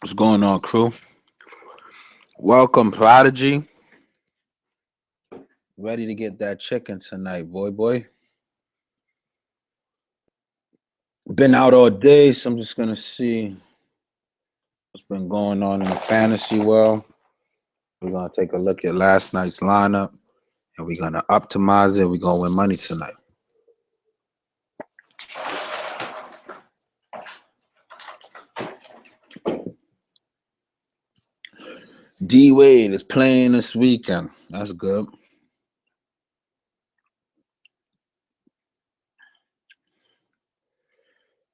What's going on, crew? Welcome, Prodigy. Ready to get that chicken tonight, boy. Been out all day, so I'm just going to see what's been going on in the fantasy world. We're going to take a look at last night's lineup, and we're going to optimize it. We're going to win money tonight. D-Wade is playing this weekend. That's good.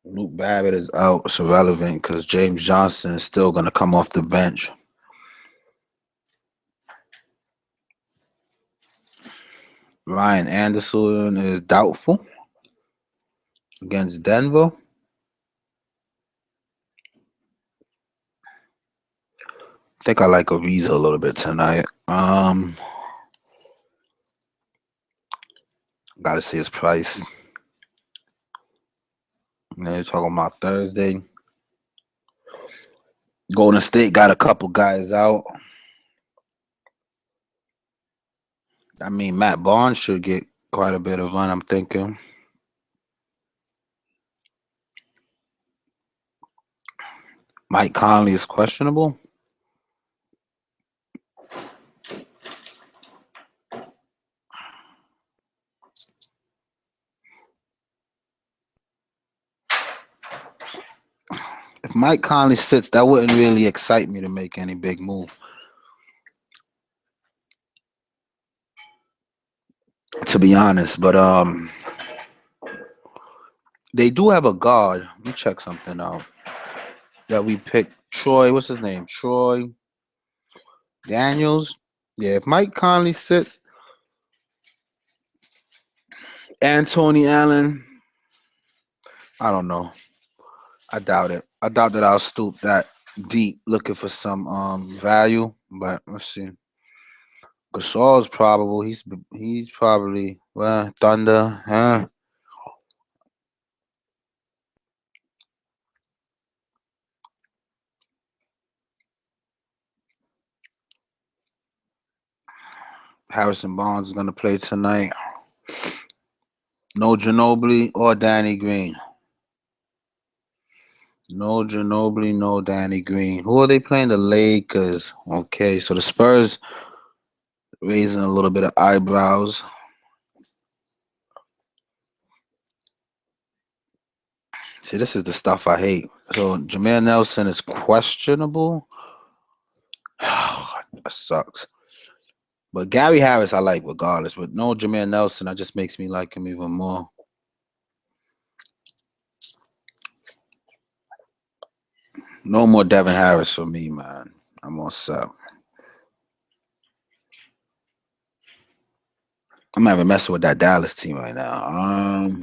Luke Babbitt is out. It's irrelevant because James Johnson is still going to come off the bench. Ryan Anderson is doubtful against Denver. I think I like Ariza a little bit tonight. Gotta see his price. And then you're talking about Thursday. Golden State got a couple guys out. I mean, Matt Barnes should get quite a bit of run, I'm thinking. Mike Conley is questionable. If Mike Conley sits, that wouldn't really excite me to make any big move. To be honest, but they do have a guard. Let me check something out. That we picked. Troy, what's his name? Troy Daniels. Yeah, if Mike Conley sits, and Tony Allen, I don't know. I doubt it. I doubt that I'll stoop that deep looking for some value, but let's see. Gasol's probable. He's probably Thunder, huh? Harrison Barnes is gonna play tonight. No Ginobili or Danny Green. No Ginobili, no Danny Green. Who are they playing? The Lakers. Okay, so the Spurs raising a little bit of eyebrows. See, this is the stuff I hate. So Jameer Nelson is questionable. That sucks. But Gary Harris I like regardless. But no Jameer Nelson, that just makes me like him even more. No more Devin Harris for me, man. I'm all set. I'm not even messing with that Dallas team right now.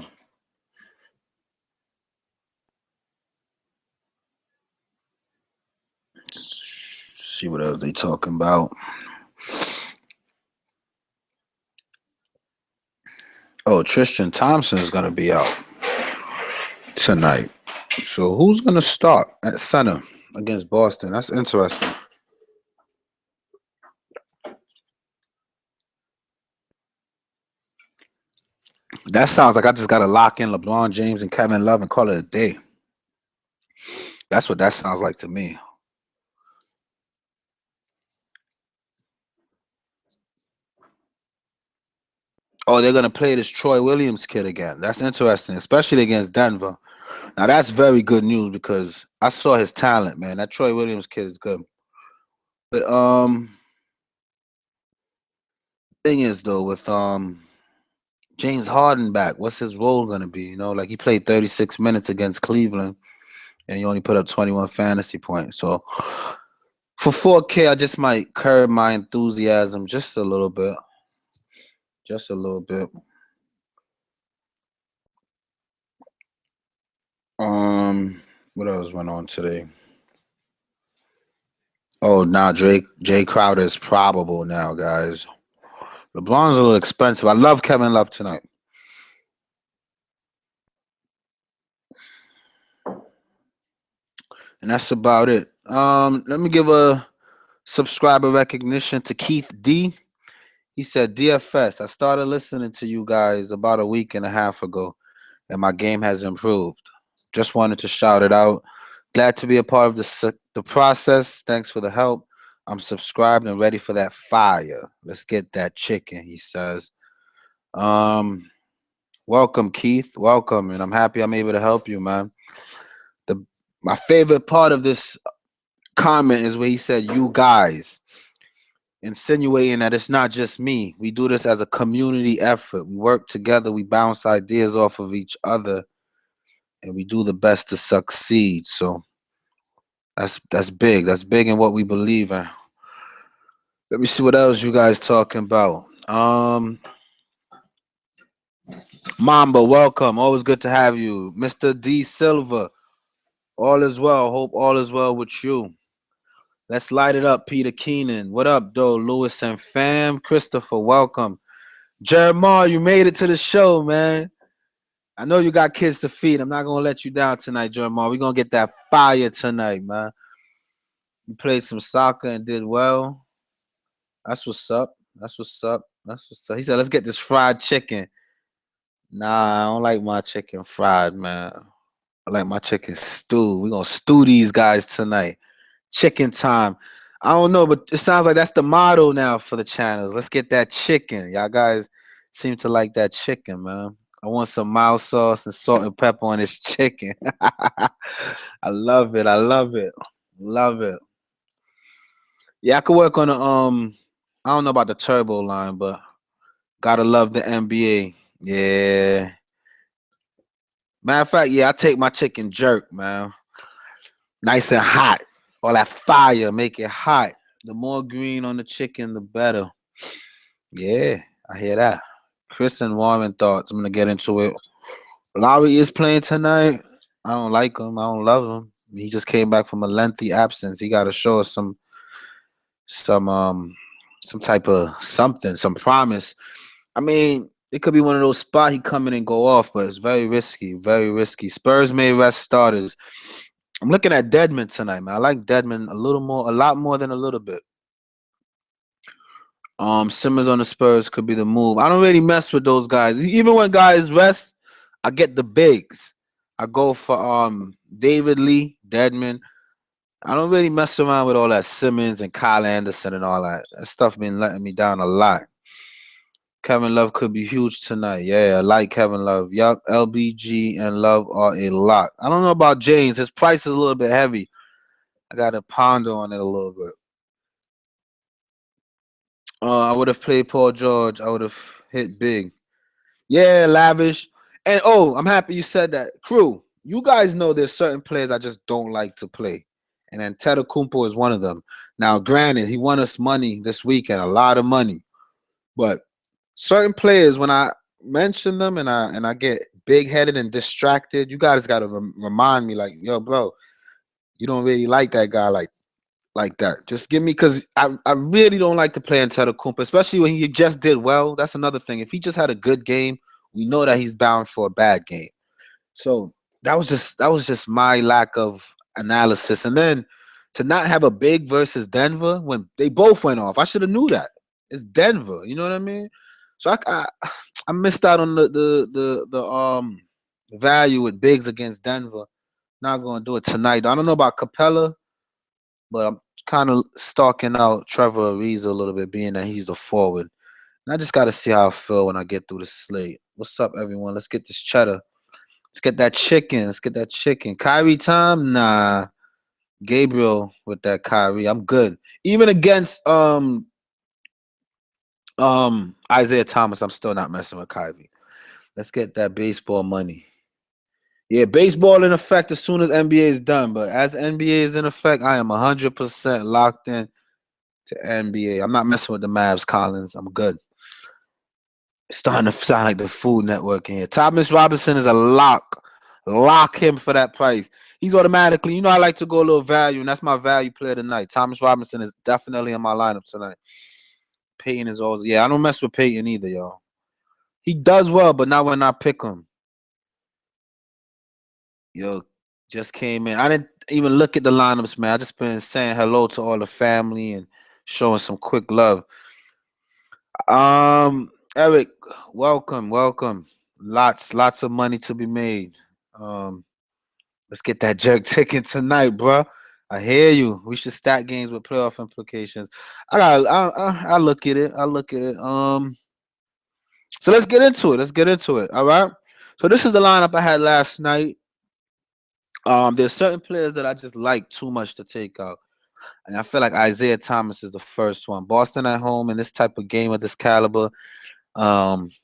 See what else they talking about. Oh, Tristan Thompson is gonna be out tonight. So who's gonna start at center against Boston? That's interesting. That sounds like I just gotta lock in LeBron James and Kevin Love and call it a day. That's what that sounds like to me. Oh, they're gonna play this Troy Williams kid again. That's interesting, especially against Denver. Now that's very good news because I saw his talent, man. That Troy Williams kid is good. But thing is though, with James Harden back, what's his role gonna be? You know, like he played 36 minutes against Cleveland and he only put up 21 fantasy points. So for 4K, I just might curb my enthusiasm just a little bit. Just a little bit. What else went on today? Oh, now Jay Crowder is probable now, guys. LeBron's a little expensive. I love Kevin Love tonight. And that's about it. Let me give a subscriber recognition to Keith D. He said, DFS, I started listening to you guys about a week and a half ago, and my game has improved. Just wanted to shout it out. Glad to be a part of the process. Thanks for the help. I'm subscribed and ready for that fire. Let's get that chicken, he says. Um, Welcome, Keith. Welcome, and I'm happy I'm able to help you, man. The My favorite part of this comment is where he said, "You guys," insinuating that it's not just me. We do this as a community effort. We work together. We bounce ideas off of each other, and we do the best to succeed. So that's big. That's big in what we believe in. Let me see what else you guys talking about. Mamba, welcome. Always good to have you, Mr. D Silva. All is well. Hope all is well with you. Let's light it up, Peter Keenan. What up, though, Lewis and fam? Christopher, welcome. Jeremiah, you made it to the show, man. I know you got kids to feed. I'm not gonna let you down tonight, Jeremiah. We're gonna get that fire tonight, man. You played some soccer and did well. That's what's up. That's what's up. That's what's up. He said, let's get this fried chicken. Nah, I don't like my chicken fried, man. I like my chicken stew. We're gonna stew these guys tonight. Chicken time. I don't know, but it sounds like that's the motto now for the channels. Let's get that chicken. Y'all guys seem to like that chicken, man. I want some mild sauce and salt and pepper on this chicken. I love it. I love it. Love it. Yeah, I could work on I don't know about the turbo line, but gotta love the NBA. Yeah. Matter of fact, yeah, I take my chicken jerk, man. Nice and hot. All that fire, make it hot. The more green on the chicken, the better. Yeah, I hear that. Chris and Warren thoughts. I'm gonna get into it. Lowry is playing tonight. I don't like him. I don't love him. He just came back from a lengthy absence. He got to show us some some type of something, some promise. I mean, it could be one of those spots he come in and go off, but it's very risky. Very risky. Spurs may rest starters. I'm looking at Deadman tonight, man. I like Deadman a lot more than a little bit. Simmons on the Spurs could be the move. I don't really mess with those guys. Even when guys rest, I get the bigs. I go for David Lee, Deadman. I don't really mess around with all that Simmons and Kyle Anderson and all that. That stuff been letting me down a lot. Kevin Love could be huge tonight. Yeah, I like Kevin Love. Yup, LBG and Love are a lock. I don't know about James. His price is a little bit heavy. I got to ponder on it a little bit. I would have played Paul George. I would have hit big. Yeah, lavish. And I'm happy you said that. Crew, you guys know there's certain players I just don't like to play. And then Kumpo is one of them. Now, granted, he won us money this weekend, a lot of money. But certain players, when I mention them and I get big headed and distracted, you guys got to remind me, like, yo, bro, you don't really like that guy like that. Just give me, because I really don't like to play Kumpo, especially when he just did well. That's another thing. If he just had a good game, we know that he's bound for a bad game. So that was just my lack of analysis. And then to not have a big versus Denver when they both went off, I should have knew that. It's Denver, you know what I mean? So I missed out on the value with bigs against Denver. Not gonna do it tonight. I don't know about Capella, but I'm kind of stalking out Trevor Ariza a little bit, being that he's the forward. And I just got to see how I feel when I get through the slate. What's up, everyone? Let's get this cheddar. Let's get that chicken. Let's get that chicken. Kyrie time? Nah. Gabriel with that Kyrie. I'm good. Even against Isaiah Thomas, I'm still not messing with Kyrie. Let's get that baseball money. Yeah, baseball in effect as soon as NBA is done. But as NBA is in effect, I am 100% locked in to NBA. I'm not messing with the Mavs, Collins. I'm good. It's starting to sound like the Food Network in here. Thomas Robinson is a lock. Lock him for that price. He's automatically, I like to go a little value, and that's my value player tonight. Thomas Robinson is definitely in my lineup tonight. Peyton is always, I don't mess with Peyton either, y'all. He does well, but not when I pick him. Yo, Just came in. I didn't even look at the lineups, man. I just been saying hello to all the family and showing some quick love. Eric, welcome, welcome. Lots of money to be made. Um, let's get that jerk ticket tonight, bro. I hear you. We should stack games with playoff implications. I look at it. I look at it. So let's get into it. Let's get into it. All right. So this is the lineup I had last night. There's certain players that I just like too much to take out. And I feel like Isaiah Thomas is the first one. Boston at home in this type of game of this caliber.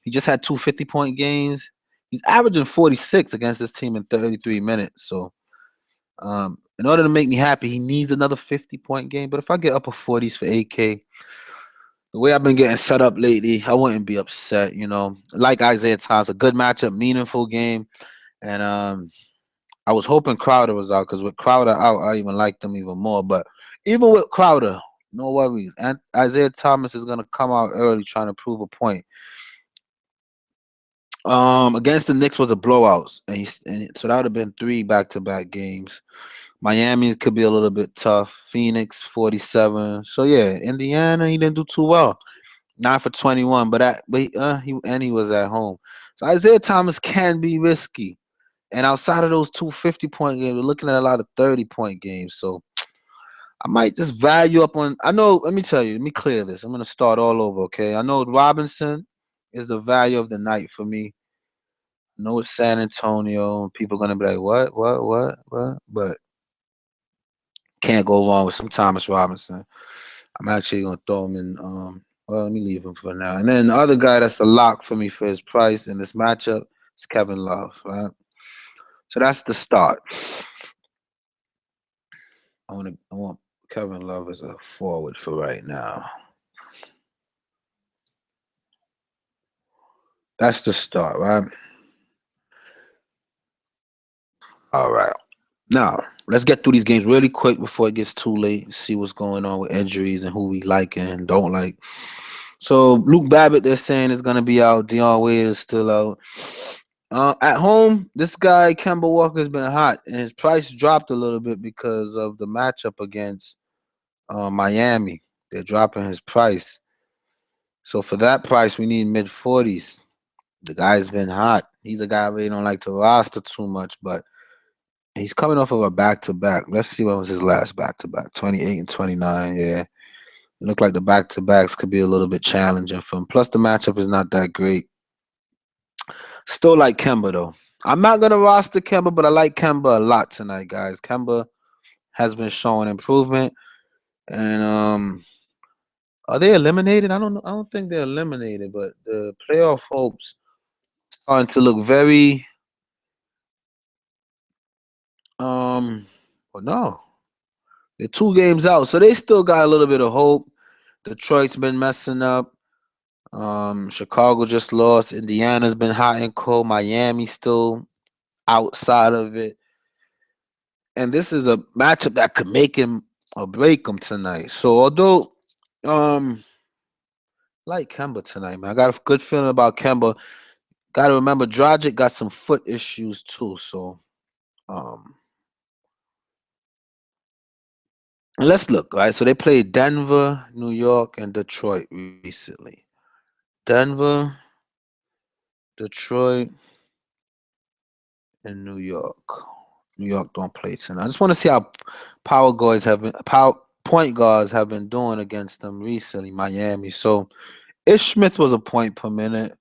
He just had 2 50-point games. He's averaging 46 against this team in 33 minutes. So in order to make me happy, he needs another 50-point game. But if I get upper 40s for AK, the way I've been getting set up lately, I wouldn't be upset. Like Isaiah Thomas, a good matchup, meaningful game. And I was hoping Crowder was out because with Crowder out, I even liked him even more. But even with Crowder, no worries. And Isaiah Thomas is gonna come out early trying to prove a point. Against the Knicks was a blowout, so that would have been 3 back-to-back games. Miami could be a little bit tough. Phoenix 47. So yeah, Indiana he didn't do too well. 9 for 21, he was at home. So Isaiah Thomas can be risky. And outside of those 2 50-point games, we're looking at a lot of 30-point games. So I might just value up on. I know. Let me tell you. Let me clear this. I'm gonna start all over. Okay. I know Robinson is the value of the night for me. I know it's San Antonio. People are gonna be like, what? But can't go wrong with some Thomas Robinson. I'm actually gonna throw him in. Well, let me leave him for now. And then the other guy that's a lock for me for his price in this matchup is Kevin Love. Right. So that's the start. I want Kevin Love as a forward for right now. That's the start, right? All right. Now, let's get through these games really quick before it gets too late and see what's going on with injuries and who we like and don't like. So, Luke Babbitt, they're saying, is going to be out. Dion Wade is still out. At home, this guy, Kemba Walker's been hot, and his price dropped a little bit because of the matchup against Miami. They're dropping his price. So, for that price, we need mid 40s. The guy's been hot. He's a guy I really don't like to roster too much, but he's coming off of a back-to-back. Let's see what was his last back-to-back. 28 and 29, yeah. It looked like the back-to-backs could be a little bit challenging for him. Plus, the matchup is not that great. Still like Kemba, though. I'm not going to roster Kemba, but I like Kemba a lot tonight, guys. Kemba has been showing improvement. And are they eliminated? I don't know. I don't think they're eliminated, but the playoff hopes starting to look very well, no. They're 2 games out, so they still got a little bit of hope. Detroit's been messing up. Chicago just lost. Indiana's been hot and cold. Miami still outside of it. And this is a matchup that could make him or break him tonight. So although like Kemba tonight, man. I got a good feeling about Kemba. Gotta remember Dragic got some foot issues too. So and let's look, right? So they played Denver, New York, and Detroit recently. Denver, Detroit, and New York. New York don't play tonight. I just want to see how point guards have been doing against them recently. Miami. So Ish Smith was a point per minute.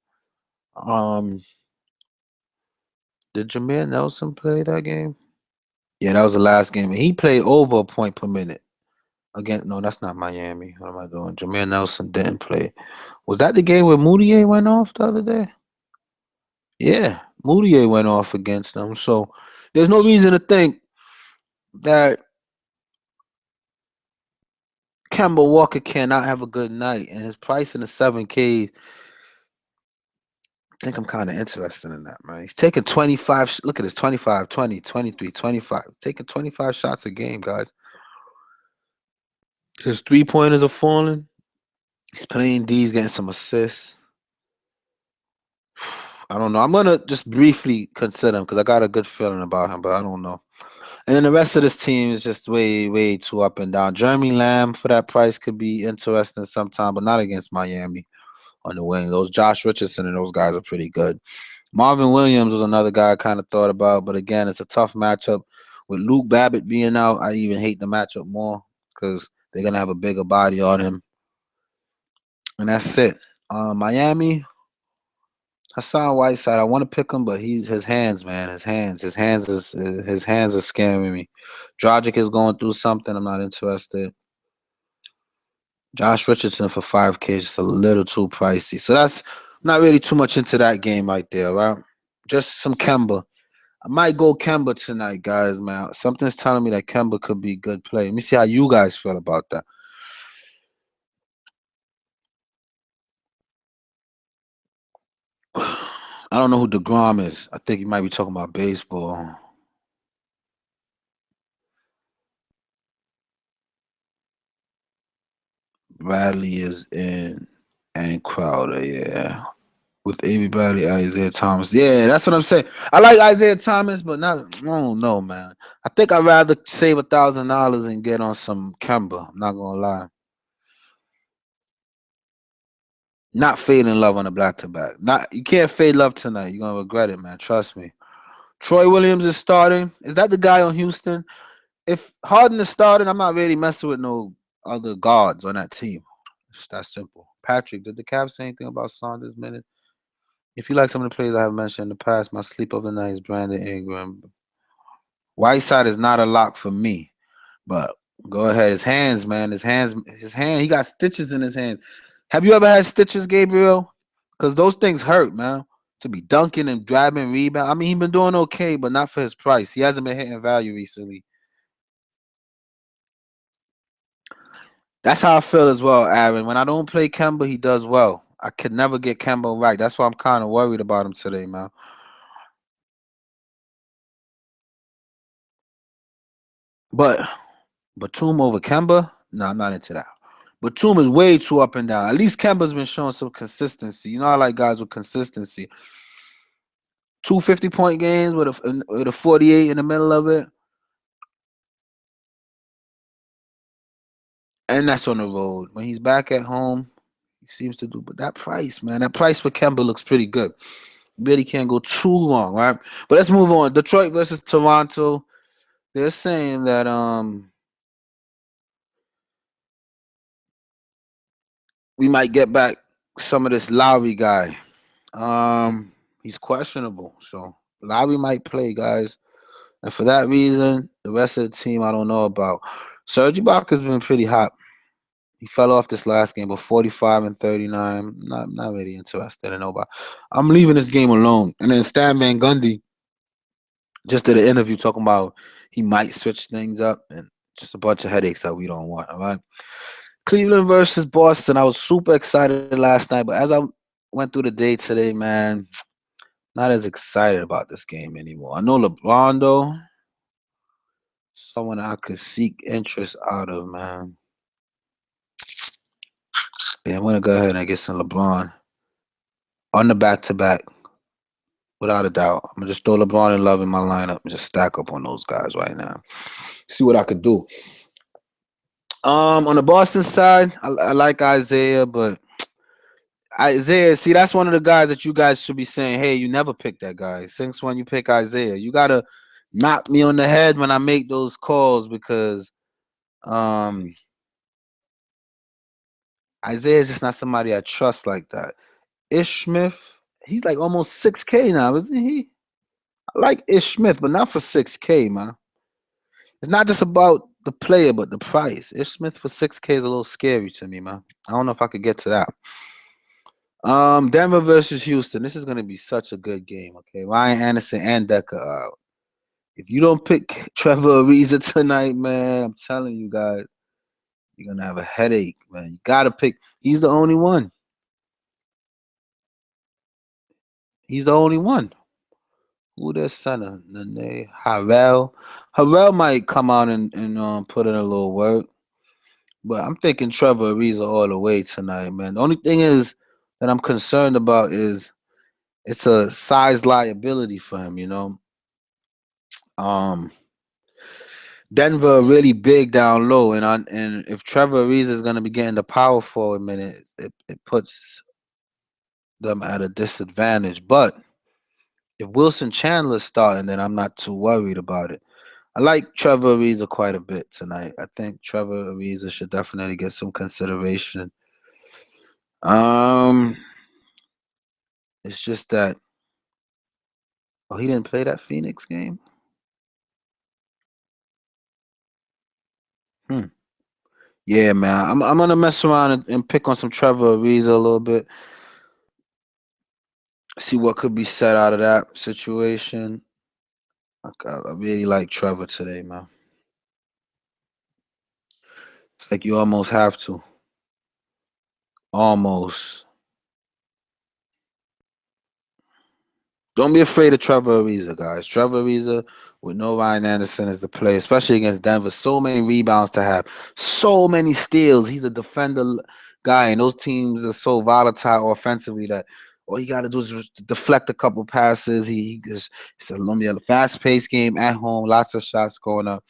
Did Jameer Nelson play that game? Yeah, that was the last game. He played over a point per minute. Again, no, that's not Miami. What am I doing? Jameer Nelson didn't play. Was that the game where Moutier went off the other day? Yeah, Moutier went off against them. So there's no reason to think that Kemba Walker cannot have a good night. And his price in the 7K, I think I'm kind of interested in that, man. He's taking 25. Look at this 25, 20, 23, 25. Taking 25 shots a game, guys. His 3-pointers are falling. He's playing D. He's getting some assists. I don't know. I'm gonna just briefly consider him because I got a good feeling about him, but I don't know. And then the rest of this team is just way, way too up and down. Jeremy Lamb for that price could be interesting sometime, but not against Miami on the wing. Those Josh Richardson and those guys are pretty good. Marvin Williams was another guy I kind of thought about, but again, it's a tough matchup. With Luke Babbitt being out, I even hate the matchup more because they're gonna have a bigger body on him. And that's it. Miami, Hassan Whiteside. I want to pick him, but he's his hands, man. His hands are scaring me. Dragic is going through something. I'm not interested. Josh Richardson for 5K is just a little too pricey. So that's not really too much into that game right there, right? Just some Kemba. I might go Kemba tonight, guys, man. Something's telling me that Kemba could be a good play. Let me see how you guys feel about that. I don't know who DeGrom is. I think you might be talking about baseball. Bradley is in and Crowder, yeah. With everybody, Isaiah Thomas. Yeah, that's what I'm saying. I like Isaiah Thomas, but not. I don't know, man. I think I'd rather save $1,000 and get on some Kemba. I'm not gonna lie. Not fade in love on a back to back. Not you can't fade love tonight. You're gonna regret it, man. Trust me. Troy Williams is starting. Is that the guy on Houston? If Harden is starting, I'm not really messing with no other guards on that team. It's that simple. Patrick, did the Cavs say anything about Saunders minute? If you like some of the players I have mentioned in the past, my sleep of the night is Brandon Ingram. Whiteside is not a lock for me, but go ahead. His hands, man. His hand. He got stitches in his hands. Have you ever had stitches, Gabriel? Because those things hurt, man. To be dunking and grabbing rebound. I mean, he's been doing okay, but not for his price. He hasn't been hitting value recently. That's how I feel as well, Aaron. When I don't play Kemba, he does well. I could never get Kemba right. That's why I'm kind of worried about him today, man. But Batum over Kemba? No, I'm not into that. Batum is way too up and down. At least Kemba's been showing some consistency. You know, I like guys with consistency. 250-point games with a 48 in the middle of it, and that's on the road. When he's back at home, he seems to do. But that price, man, that price for Kemba looks pretty good. Really can't go too long, right? But let's move on. Detroit versus Toronto. They're saying that we might get back some of this Lowry guy. He's questionable, so Lowry might play, guys. And for that reason, the rest of the team I don't know about. Serge Ibaka's been pretty hot. He fell off this last game, but 45 and 39. Not really interested in nobody. I'm leaving this game alone. And then Stan Van Gundy just did an interview talking about he might switch things up and just a bunch of headaches that we don't want. All right. Cleveland versus Boston. I was super excited last night, but as I went through the day today, man, not as excited about this game anymore. I know LeBron though, someone I could seek interest out of, man. Yeah, I'm gonna go ahead and get some LeBron on the back to back, without a doubt. I'm gonna just throw LeBron and Love in my lineup and just stack up on those guys right now. See what I could do. On the Boston side, I like Isaiah, but Isaiah, see, that's one of the guys that you guys should be saying, hey, you never pick that guy. Since when you pick Isaiah, you gotta knock me on the head when I make those calls because um Isaiah is just not somebody I trust like that. Ish Smith, he's like almost 6K now, isn't he? I like Ish Smith, but not for 6K, man. It's not just about the player, but the price. Ish Smith for 6K is a little scary to me, man. I don't know if I could get to that. Denver versus Houston. This is gonna be such a good game. Okay, Ryan Anderson and Decker are out. If you don't pick Trevor Ariza tonight, man, I'm telling you guys, you're gonna have a headache, man. You gotta pick. He's the only one. He's the only one. Who their center? Nene Harrell. Harrell might come out and put in a little work. But I'm thinking Trevor Ariza all the way tonight, man. The only thing is that I'm concerned about is it's a size liability for him, you know. Um, Denver really big down low, and if Trevor Ariza is going to be getting the power forward minutes, it puts them at a disadvantage. But if Wilson Chandler's starting, then I'm not too worried about it. I like Trevor Ariza quite a bit tonight. I think Trevor Ariza should definitely get some consideration. Um, it's just that he didn't play that Phoenix game. Hmm. Yeah, man. I'm gonna mess around and pick on some Trevor Ariza a little bit. See what could be said out of that situation. I really like Trevor today, man. It's like you almost have to. Almost. Don't be afraid of Trevor Ariza, guys. Trevor Ariza with no Ryan Anderson is the play, especially against Denver. So many rebounds to have, so many steals. He's a defender guy, and those teams are so volatile offensively that all you got to do is just deflect a couple passes. It's a fast-paced game at home, lots of shots going up.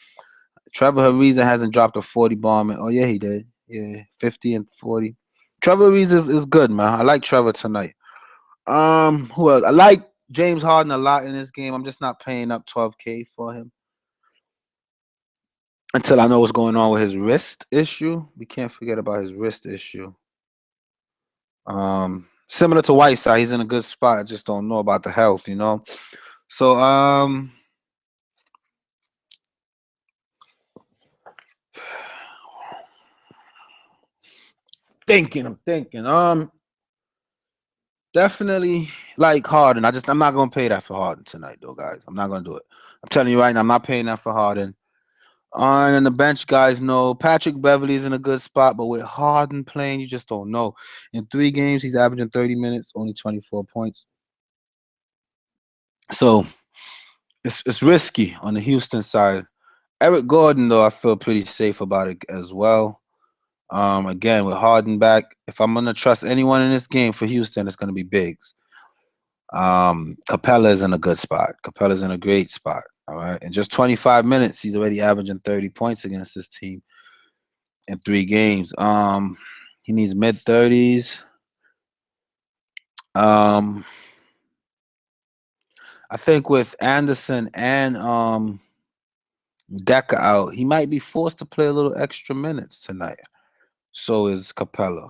Trevor Ariza hasn't dropped a 40 bomb. Oh, yeah, he did. Yeah, 50 and 40. Trevor Ariza is good, man. I like Trevor tonight. Who else? I like James Harden a lot in this game. I'm just not paying up 12K for him until I know what's going on with his wrist issue. We can't forget about his wrist issue. Similar to Whiteside, he's in a good spot. I just don't know about the health, you know. So I'm thinking. Definitely like Harden. I'm not gonna pay that for Harden tonight, though, guys. I'm not gonna do it. I'm telling you right now, I'm not paying that for Harden. And then the bench guys know Patrick Beverly's in a good spot, but with Harden playing, you just don't know. In 3 games, he's averaging 30 minutes, only 24 points. So it's risky on the Houston side. Eric Gordon, though, I feel pretty safe about it as well. Again, with Harden back, if I'm gonna trust anyone in this game for Houston, it's gonna be Biggs. Capella's in a good spot. Capella's in a great spot. All right. In just 25 minutes, he's already averaging 30 points against this team in 3 games. He needs mid 30s. Um, I think with Anderson and Decker out, he might be forced to play a little extra minutes tonight. So is Capella.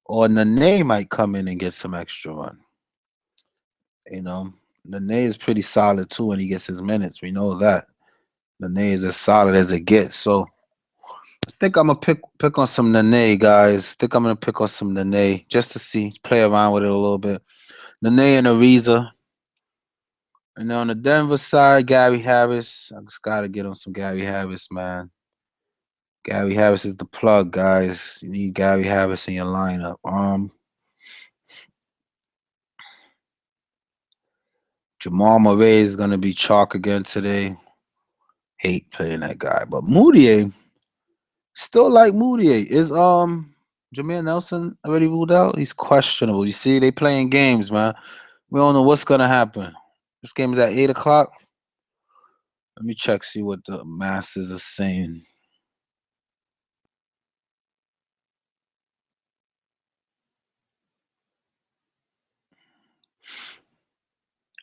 Or Nene might come in and get some extra run. You know, Nene is pretty solid too when he gets his minutes. We know that. Nene is as solid as it gets. So I think I'm gonna pick on some Nene, guys. I think I'm gonna pick on some Nene just to see, play around with it a little bit. Nene and Ariza. And on the Denver side, Gary Harris. I just gotta get on some Gary Harris, man. Gary Harris is the plug, guys. You need Gary Harris in your lineup. Jamal Murray is gonna be chalk again today. Hate playing that guy, but Moutier, still like Moutier. Is Jameer Nelson already ruled out? He's questionable. You see, they playing games, man. We don't know what's gonna happen. This game is at 8 o'clock. Let me check, see what the masses are saying.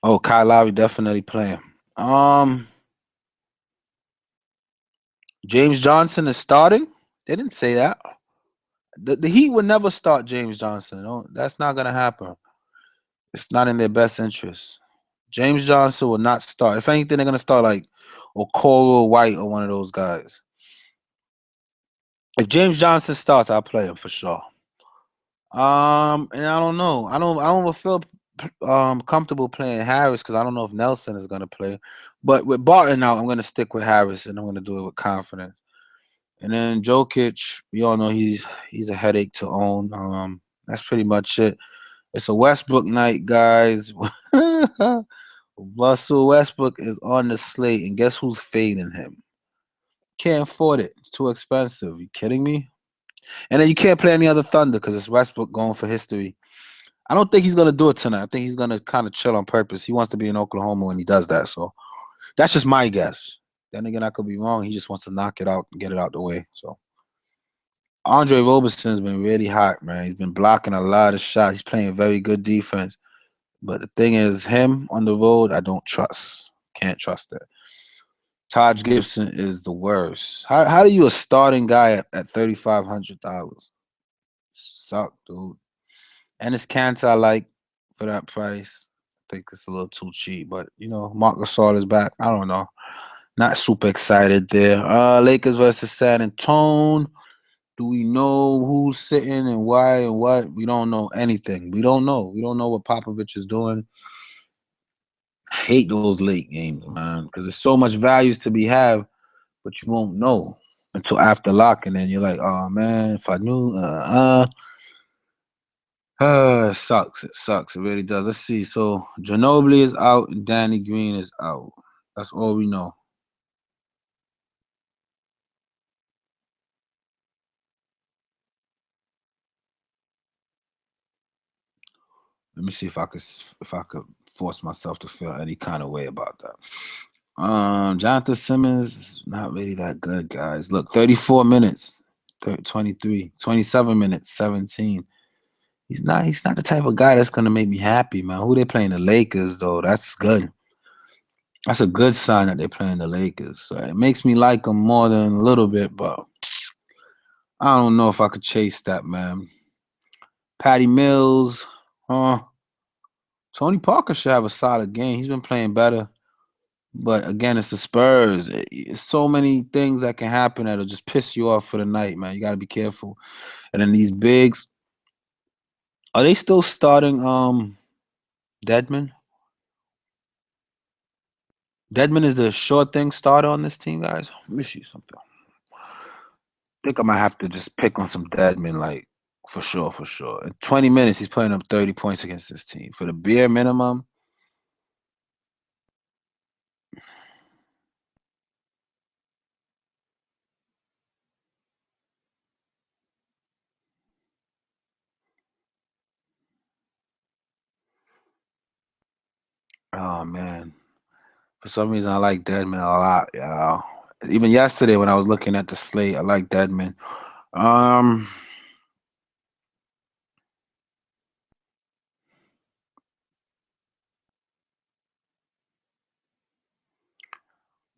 Oh, Kyle Lowry definitely playing. James Johnson is starting. They didn't say that. The Heat would never start James Johnson. No, that's not gonna happen. It's not in their best interest. James Johnson will not start. If anything, they're gonna start like Okoro White or one of those guys. If James Johnson starts, I'll play him for sure. And I don't know. I don't feel comfortable playing Harris because I don't know if Nelson is gonna play. But with Barton out, I'm gonna stick with Harris and I'm gonna do it with confidence. And then Jokic, we all know he's a headache to own. That's pretty much it. It's a Westbrook night, guys. Russell Westbrook is on the slate, and guess who's fading him? Can't afford it. It's too expensive. You kidding me? And then you can't play any other Thunder because it's Westbrook going for history. I don't think he's gonna do it tonight. I think he's gonna kind of chill on purpose. He wants to be in Oklahoma when he does that. So that's just my guess. Then again, I could be wrong. He just wants to knock it out and get it out the way. So Andre Roberson's been really hot, man. He's been blocking a lot of shots. He's playing very good defense. But the thing is, him on the road, I don't trust. Can't trust it. Taj Gibson is the worst. How do you a starting guy at $3,500? Suck, dude. And it's Cantor I like for that price. I think it's a little too cheap, but Marc Gasol is back. I don't know. Not super excited there. Lakers versus San Antonio. Do we know who's sitting and why and what? We don't know anything. We don't know. We don't know what Popovich is doing. I hate those late games, man, because there's so much values to be had, but you won't know until after lock, and then you're like, oh man, if I knew, it sucks. It sucks. It really does. Let's see. So Ginobili is out and Danny Green is out. That's all we know. Let me see if I could force myself to feel any kind of way about that. Jonathan Simmons is not really that good, guys. Look, 34 minutes, 23, 27 minutes, 17. He's not the type of guy that's gonna make me happy, man. Who they playing? The Lakers, though. That's good. That's a good sign that they're playing the Lakers. So it makes me like them more than a little bit, but I don't know if I could chase that, man. Patty Mills, Tony Parker should have a solid game. He's been playing better. But again, it's the Spurs. It's so many things that can happen that'll just piss you off for the night, man. You got to be careful. And then these bigs, are they still starting Deadman? Deadman is the short thing starter on this team, guys. Let me see something. I think I might have to just pick on some Deadman, like for sure, for sure. In 20 minutes, he's putting up 30 points against this team. For the bare minimum, oh man. For some reason, I like Deadman a lot, y'all. Even yesterday when I was looking at the slate, I like Deadman. Um,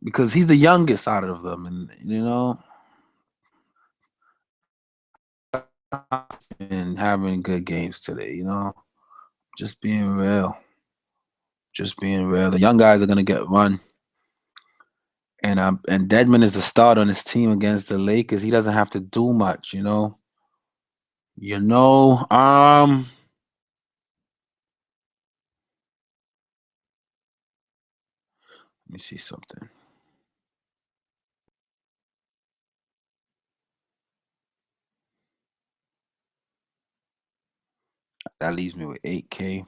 because he's the youngest out of them, and and having good games today. Just being real, just being real. The young guys are gonna get run, and Deadman is the start on his team against the Lakers. He doesn't have to do much. You know. Let me see something. That leaves me with 8K.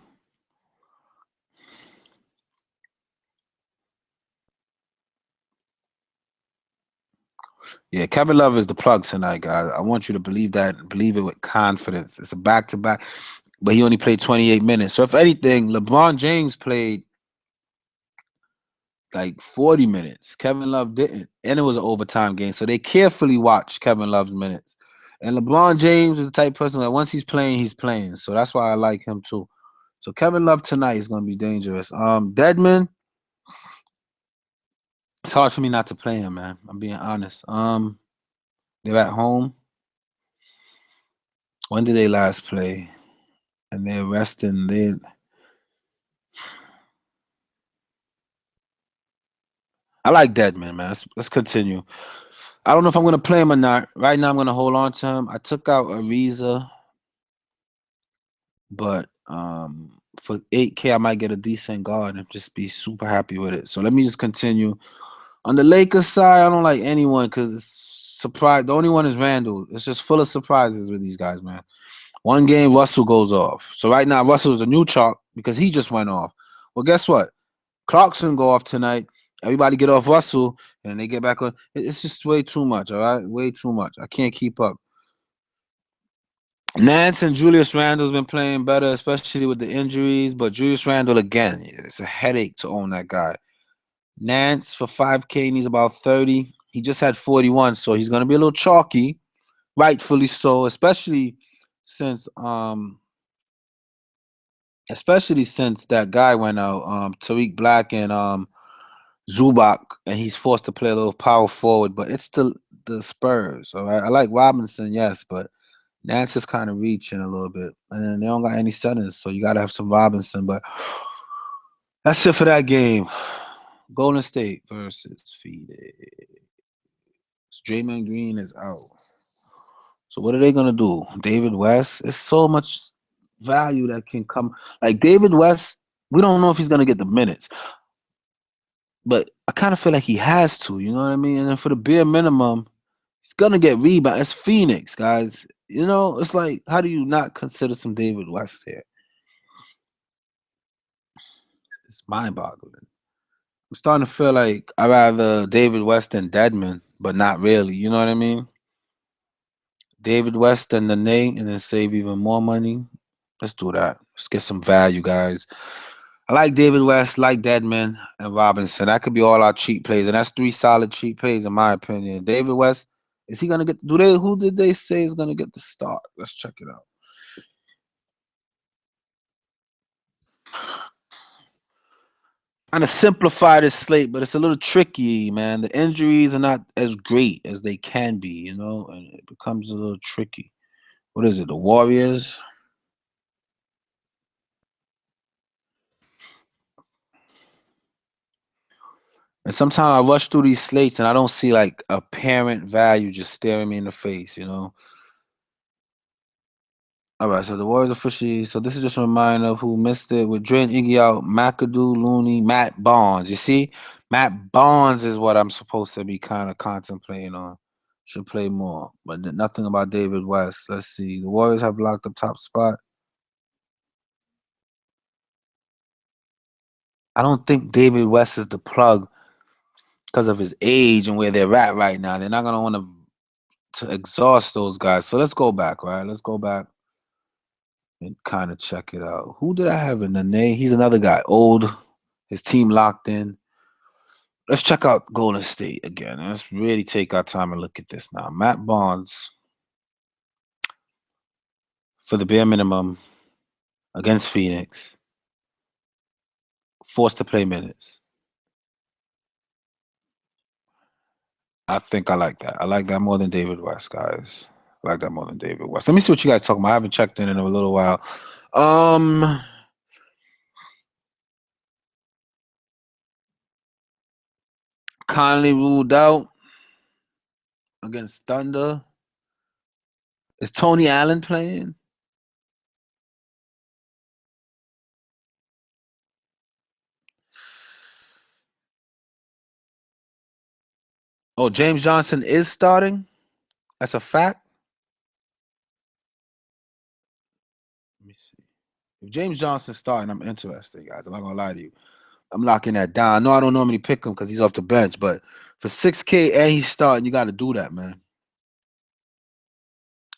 Yeah, Kevin Love is the plug tonight, guys. I want you to believe that and believe it with confidence. It's a back to back, but he only played 28 minutes. So if anything, LeBron James played like 40 minutes. Kevin Love didn't. And it was an overtime game. So they carefully watched Kevin Love's minutes. And LeBron James is the type of person that once he's playing, he's playing. So that's why I like him too. So Kevin Love tonight is gonna be dangerous. Deadman, it's hard for me not to play him, man. I'm being honest. They're at home. When did they last play? And they're resting. I like Deadman, man. Let's continue. I don't know if I'm gonna play him or not. Right now, I'm gonna hold on to him. I took out Ariza, but for 8K, I might get a decent guard and just be super happy with it. So let me just continue. On the Lakers side, I don't like anyone because it's surprise. The only one is Randall. It's just full of surprises with these guys, man. One game, Russell goes off. So right now, Russell is a new chalk because he just went off. Well, guess what? Clarkson go off tonight. Everybody get off Russell and they get back on. It's just way too much, all right? Way too much. I can't keep up. Nance and Julius Randle's been playing better, especially with the injuries. But Julius Randle again, it's a headache to own that guy. Nance for 5K needs about 30. He just had 41, so he's gonna be a little chalky, rightfully so, since um especially since that guy went out, Tariq Black and Zubac, and he's forced to play a little power forward, but it's still the Spurs. All right. I like Robinson, yes, but Nance is kind of reaching a little bit. And they don't got any settings, so you gotta have some Robinson. But that's it for that game. Golden State versus Phoenix. Draymond Green is out. So what are they gonna do? David West? It's so much value that can come. Like David West, we don't know if he's gonna get the minutes, but I kind of feel like he has to. You know what I mean? And then for the bare minimum, he's gonna get rebound. It's Phoenix, guys. You know, it's like, how do you not consider some David West here? It's mind-boggling. I'm starting to feel like I rather David West than Deadman, but not really. You know what I mean? David West and the Nate, and then save even more money. Let's do that. Let's get some value, guys. I like David West, like Deadman and Robinson. That could be all our cheap plays, and that's three solid cheap plays in my opinion. David West, is he gonna get? Do they? Who did they say is gonna get the start? Let's check it out. Kind of simplify this slate, but it's a little tricky, man. The injuries are not as great as they can be, you know, and it becomes a little tricky. What is it? The Warriors. And sometimes I rush through these slates and I don't see like apparent value just staring me in the face, you know. All right, so the Warriors officially. So this is just a reminder of who missed it with Dre and Iggy out, McAdoo, Looney, Matt Barnes. You see, Matt Barnes is what I'm supposed to be kind of contemplating on. Should play more, but nothing about David West. Let's see. The Warriors have locked the top spot. I don't think David West is the plug because of his age and where they're at right now. They're not gonna want to exhaust those guys. So let's go back, right? Let's go back and kind of check it out. Who did I have in the name? He's another guy, old. His team locked in. Let's check out Golden State again. Let's really take our time and look at this now. Matt Barnes for the bare minimum against Phoenix, forced to play minutes. I think I like that. I like that more than David West, guys. I like that more than David West. Let me see what you guys talking about. I haven't checked in a little while. Um, Conley ruled out against Thunder. Is Tony Allen playing? Oh, James Johnson is starting. That's a fact. Let me see. If James Johnson's starting, I'm interested, guys. I'm not gonna lie to you. I'm locking that down. No, I don't normally pick him because he's off the bench, but for 6K and he's starting, you got to do that, man.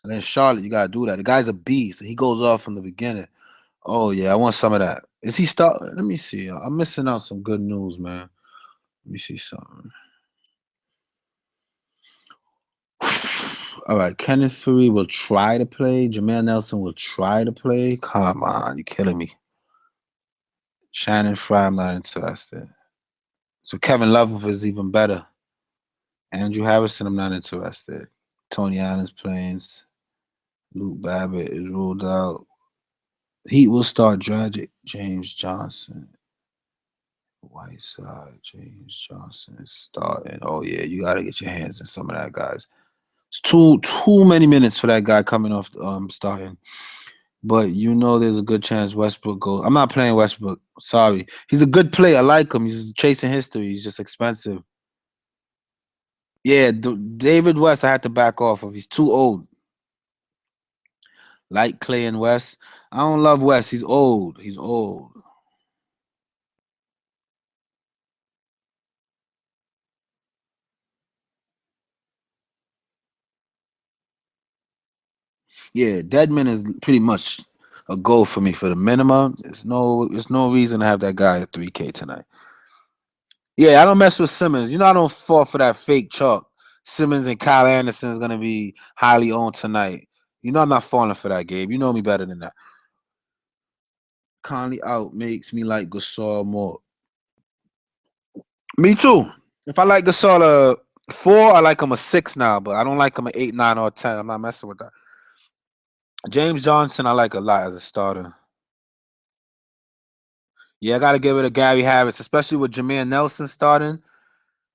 And then Charlotte, you got to do that. The guy's a beast. He goes off from the beginning. Oh yeah, I want some of that. Is he start? Let me see. I'm missing out some good news, man. Let me see something. All right, Kenneth Fury will try to play. Jameer Nelson will try to play. Come on, you're killing me. Shannon Fry, I'm not interested. So Kevin Love is even better. Andrew Harrison, I'm not interested. Tony Allen's playing. Luke Babbitt is ruled out. Heat will start Dragic. James Johnson. Whiteside. James Johnson is starting. Oh yeah, you gotta get your hands in some of that, guys. It's too many minutes for that guy coming off starting. But you know there's a good chance Westbrook goes. I'm not playing Westbrook. Sorry. He's a good player. I like him. He's chasing history. He's just expensive. Yeah, David West, I had to back off of. He's too old. Like Clay and West. I don't love West. He's old. He's old. Yeah, Deadman is pretty much a goal for me for the minimum. There's no reason to have that guy at 3K tonight. Yeah, I don't mess with Simmons. You know I don't fall for that fake chalk. Simmons and Kyle Anderson is gonna be highly owned tonight. You know I'm not falling for that, Gabe. You know me better than that. Conley out makes me like Gasol more. Me too. If I like Gasol a 4, I like him a 6 now, but I don't like him a 8, 9, or 10. I'm not messing with that. James Johnson, I like a lot as a starter. Yeah, I got to give it to Gary Harris, especially with Jameer Nelson starting.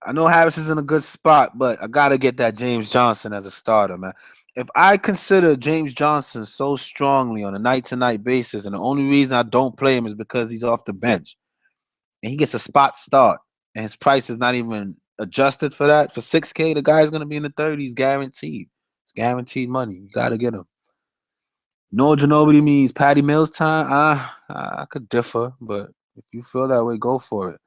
I know Harris is in a good spot, but I got to get that James Johnson as a starter, man. If I consider James Johnson so strongly on a night-to-night basis, and the only reason I don't play him is because he's off the bench, and he gets a spot start, and his price is not even adjusted for that, for 6K, the guy's going to be in the 30s guaranteed. It's guaranteed money. You got to get him. No Ginobili means Patty Mills time. I could differ, but if you feel that way, go for it.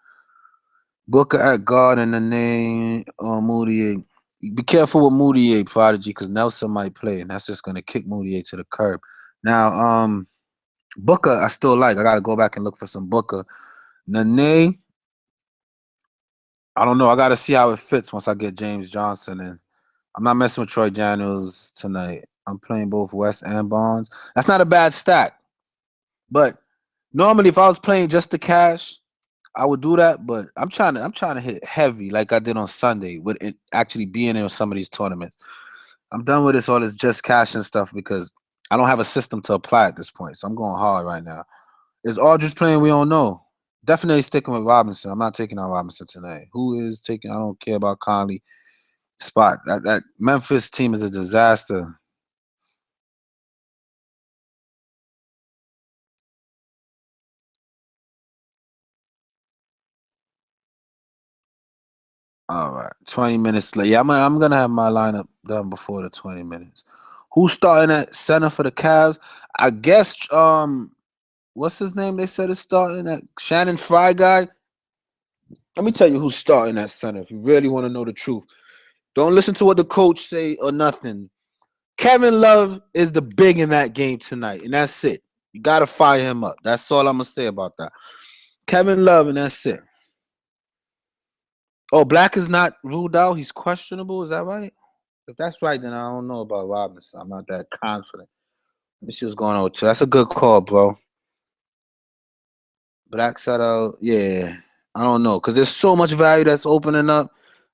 Booker at guard and the name Moutier. Be careful with Moutier, Prodigy, because Nelson might play, and that's just gonna kick Moutier to the curb. Now, Booker, I still like. I gotta go back and look for some Booker. Nene, I don't know. I gotta see how it fits once I get James Johnson in. I'm not messing with Troy Daniels tonight. I'm playing both West and Bonds. That's not a bad stack. But normally, if I was playing just the cash, I would do that. But I'm trying to hit heavy like I did on Sunday with it actually being in some of these tournaments. I'm done with all this just cash and stuff because I don't have a system to apply at this point. So I'm going hard right now. Is Aldridge playing? We don't know. Definitely sticking with Robinson. I'm not taking on Robinson tonight. Who is taking? I don't care about Conley. Spot that Memphis team is a disaster. All right, 20 minutes late. Yeah, I'm gonna have my lineup done before the 20 minutes. Who's starting at center for the Cavs? I guess what's his name? They said is starting at Shannon Fry guy. Let me tell you who's starting at center. If you really want to know the truth, don't listen to what the coach say or nothing. Kevin Love is the big in that game tonight, and that's it. You gotta fire him up. That's all I'm gonna say about that. Kevin Love, and that's it. Oh, Black is not ruled out. He's questionable. Is that right? If that's right, then I don't know about Robinson. I'm not that confident. Let me see what's going on with you. That's a good call, bro. Black side out. Yeah. I don't know. Because there's so much value that's opening up.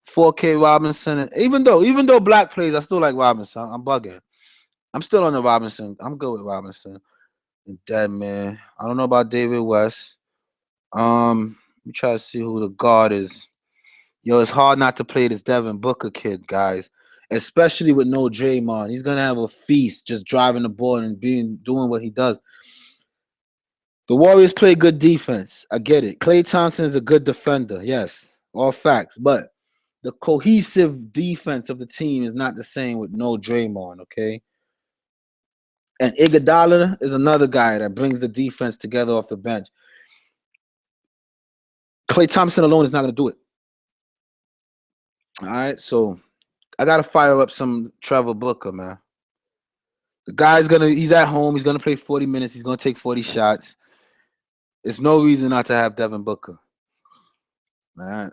4K Robinson. And even though Black plays, I still like Robinson. I'm bugging. I'm still on the Robinson. I'm good with Robinson. And Dead Man. I don't know about David West. Let me try to see who the guard is. Yo, it's hard not to play this Devin Booker kid, guys. Especially with no Draymond. He's gonna have a feast just driving the ball and doing what he does. The Warriors play good defense. I get it. Klay Thompson is a good defender. Yes, all facts. But the cohesive defense of the team is not the same with no Draymond, okay? And Iguodala is another guy that brings the defense together off the bench. Klay Thompson alone is not going to do it. All right, so I got to fire up some Trevor Booker, man. The guy's he's at home. He's going to play 40 minutes. He's going to take 40 shots. There's no reason not to have Devin Booker. All right.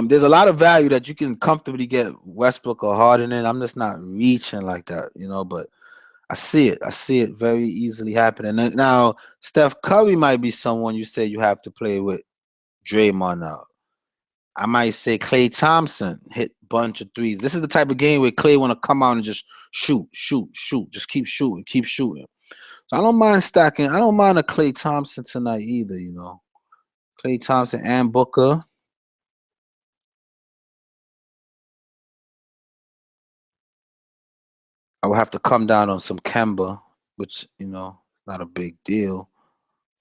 There's a lot of value that you can comfortably get Westbrook or Harden in. I'm just not reaching like that, but I see it. I see it very easily happening. Now, Steph Curry might be someone you say you have to play with Draymond now. I might say Klay Thompson hit bunch of threes. This is the type of game where Klay want to come out and just shoot. Just keep shooting, keep shooting. So I don't mind stacking. I don't mind a Klay Thompson tonight either, Klay Thompson and Booker. I would have to come down on some Kemba, which, not a big deal.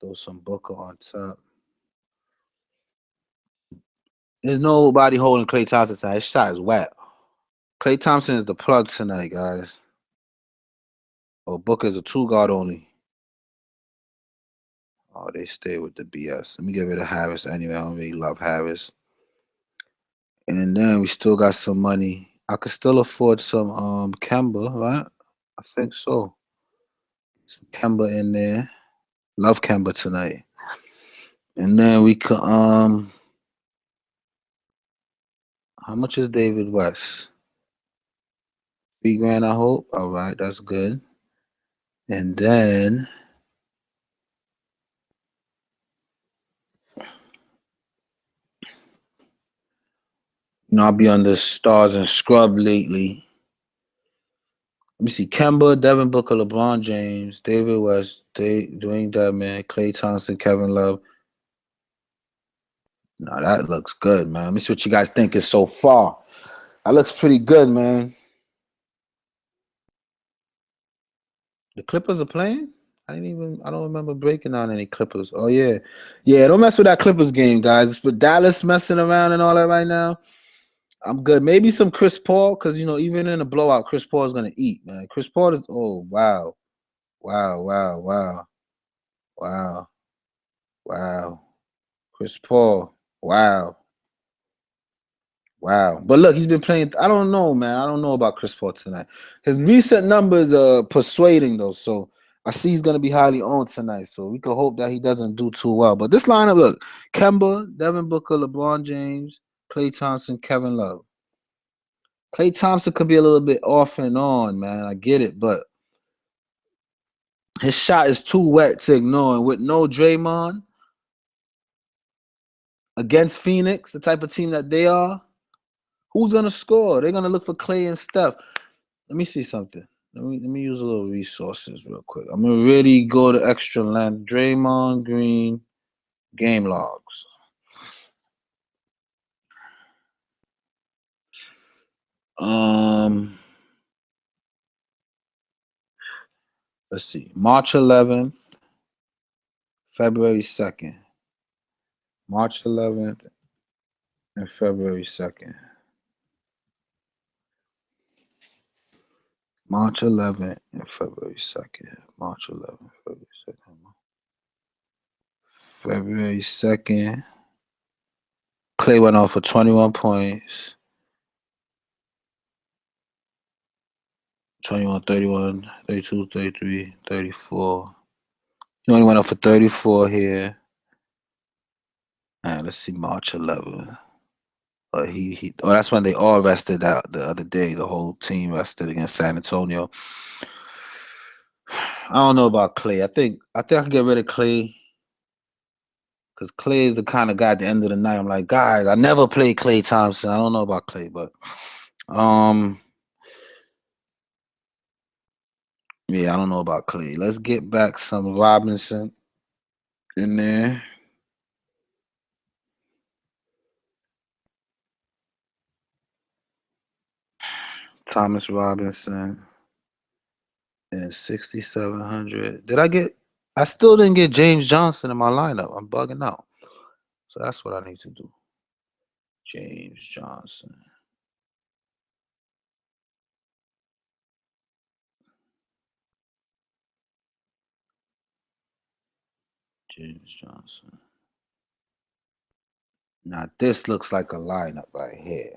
Throw some Booker on top. There's nobody holding Klay Thompson tonight. His shot is wet. Klay Thompson is the plug tonight, guys. Oh, Booker is a 2 guard only. Oh, they stay with the BS. Let me get rid of Harris anyway. I don't really love Harris. And then we still got some money. I could still afford some Kemba, right? I think so. Some Kemba in there. Love Kemba tonight. And then we could How much is David West? $3 grand, I hope. All right, that's good. And then I'll be on the stars and scrub lately. Let me see. Kemba, Devin Booker, LeBron James, David West, Dwayne Dedman, Klay Thompson, Kevin Love. No, that looks good, man. Let me see what you guys think is so far. That looks pretty good, man. The Clippers are playing? I don't remember breaking down any Clippers. Oh, yeah. Yeah, don't mess with that Clippers game, guys. It's with Dallas messing around and all that right now. I'm good. Maybe some Chris Paul, because, even in a blowout, Chris Paul is going to eat, man. Chris Paul is, oh, wow. Wow, wow, wow. Wow. Wow. Chris Paul. Wow. Wow. But look, he's been playing. I don't know, man. I don't know about Chris Paul tonight. His recent numbers are persuading, though. So I see he's going to be highly owned tonight. So we can hope that he doesn't do too well. But this lineup, look, Kemba, Devin Booker, LeBron James, Klay Thompson, Kevin Love. Klay Thompson could be a little bit off and on, man. I get it. But his shot is too wet to ignore. And with no Draymond against Phoenix, the type of team that they are, who's going to score? They're going to look for Klay and Steph. Let me see something. Let me use a little resources real quick. I'm going to really go to extra length. Draymond Green game logs. Let's see. March 11th, February 2nd. March 11th and February 2nd. March 11th and February 2nd. March 11th, February 2nd. February 2nd. Klay went off for 21 points. 21, 31, 32, 33, 34. He only went up for 34 here. And let's see, March 11th. That's when they all rested out the other day. The whole team rested against San Antonio. I don't know about Klay. I think I can get rid of Klay. Because Klay is the kind of guy at the end of the night. I'm like, guys, I never played Klay Thompson. I don't know about Klay, but yeah, I don't know about Klay. Let's get back some Robinson in there. Thomas Robinson. And 6,700. I still didn't get James Johnson in my lineup. I'm bugging out. So that's what I need to do. James Johnson. James Johnson. Now this looks like a lineup right here.